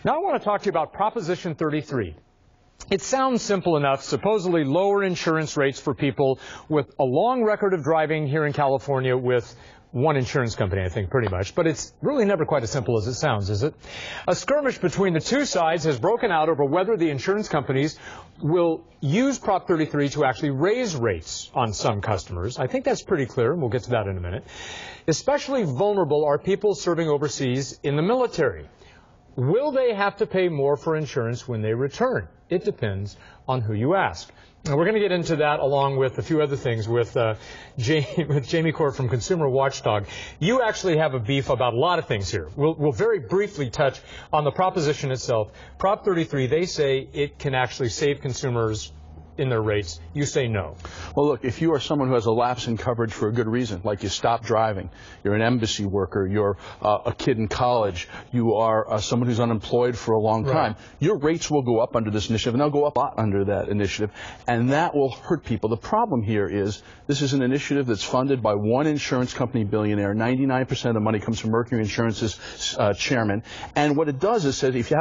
Now I want to talk to you about Proposition 33. It sounds simple enough, supposedly lower insurance rates for people with a long record of driving here in California with one insurance company, I think, pretty much. But it's really never quite as simple as it sounds, is it? A skirmish between the two sides has broken out over whether the insurance companies will use Prop 33 to actually raise rates on some customers. I think that's pretty clear, and we'll get to that in a minute. Especially vulnerable are people serving overseas in the military. Will they have to pay more for insurance when they return? It depends on who you ask. Now, we're going to get into that along with a few other things with Jamie Court from Consumer Watchdog. You actually have a beef about a lot of things here. We'll very briefly touch on the proposition itself. Prop 33, they say it can actually save consumers in their rates. You say no. Well, look, if you are someone who has a lapse in coverage for a good reason, like you stopped driving, you're an embassy worker, you're a kid in college, you are someone who's unemployed for a long time, your rates will go up under this initiative, and they'll go up a lot under that initiative, and that will hurt people. The problem here is this is an initiative that's funded by one insurance company billionaire. 99% of the money comes from Mercury Insurance's chairman, and what it does is says if you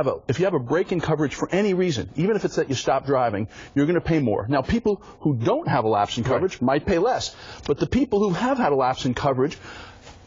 have a break in coverage for any reason, even if it's that you stop driving, you're going to pay more. Now, people who don't have a lapse in coverage might pay less, but the people who have had a lapse in coverage,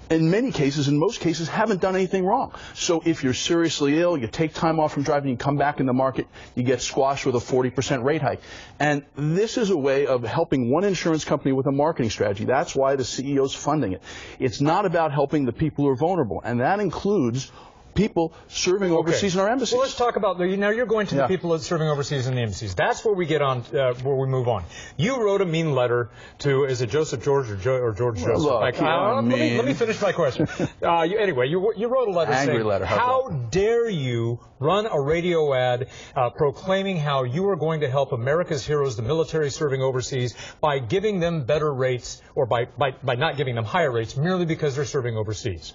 in many cases, in most cases, haven't done anything wrong. So if you're seriously ill, you take time off from driving, you come back in the market, you get squashed with a 40% rate hike. And this is a way of helping one insurance company with a marketing strategy. That's why the CEO is funding it. It's not about helping the people who are vulnerable, and that includes people serving overseas in our embassies. Well, let's talk about, now you're going to the people that's serving overseas in the embassies. That's where we get on, where we move on. You wrote a mean letter to, is it Joseph George or George Joseph? Look, let me finish my question. Anyway, you wrote a letter saying, how dare you run a radio ad proclaiming how you are going to help America's heroes, the military serving overseas, by giving them better rates, or by not giving them higher rates merely because they're serving overseas.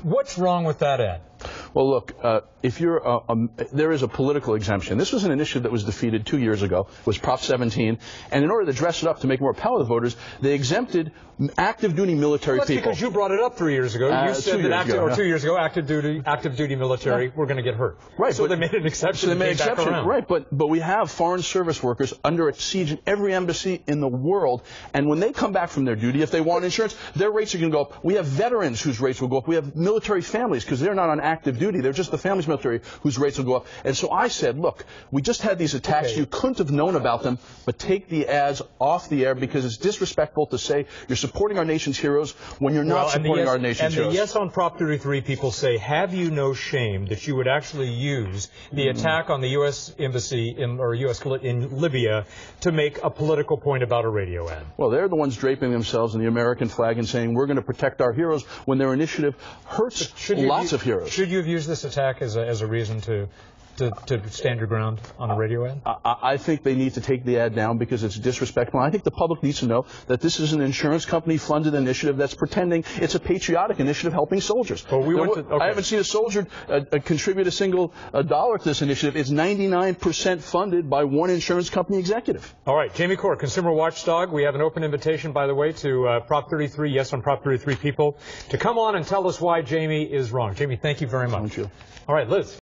What's wrong with that ad? Well, look, if you're there is a political exemption. This was an initiative that was defeated 2 years ago. It was Prop 17, and in order to dress it up to make it more palatable to voters, they exempted active-duty military people. That's because you brought it up 3 years ago. You said that 2 years ago, active-duty military were going to get hurt. Right. So they made an exception. So they made an exception. Right. But we have foreign service workers under siege in every embassy in the world, and when they come back from their duty, if they want insurance, their rates are going to go up. We have veterans whose rates will go up. We have military families because they're not on active duty. They're just the family's military whose rates will go up. And so I said, look, we just had these attacks. Okay. You couldn't have known about them, but take the ads off the air because it's disrespectful to say you're supporting our nation's heroes when you're not supporting our nation's heroes. And the yes on Prop 33 people say, have you no shame that you would actually use the attack on the U.S. embassy in Libya to make a political point about a radio ad? Well, they're the ones draping themselves in the American flag and saying we're going to protect our heroes when their initiative hurts lots of heroes. Should you have used this attack as a reason to stand your ground on a radio ad? I think they need to take the ad down because it's disrespectful. I think the public needs to know that this is an insurance company-funded initiative that's pretending it's a patriotic initiative helping soldiers. Well, I haven't seen a soldier contribute a single dollar to this initiative. It's 99% funded by one insurance company executive. All right, Jamie Court, Consumer Watchdog. We have an open invitation, by the way, to Prop 33, yes on Prop 33 people, to come on and tell us why Jamie is wrong. Jamie, thank you very much. Thank you. All right, Liz.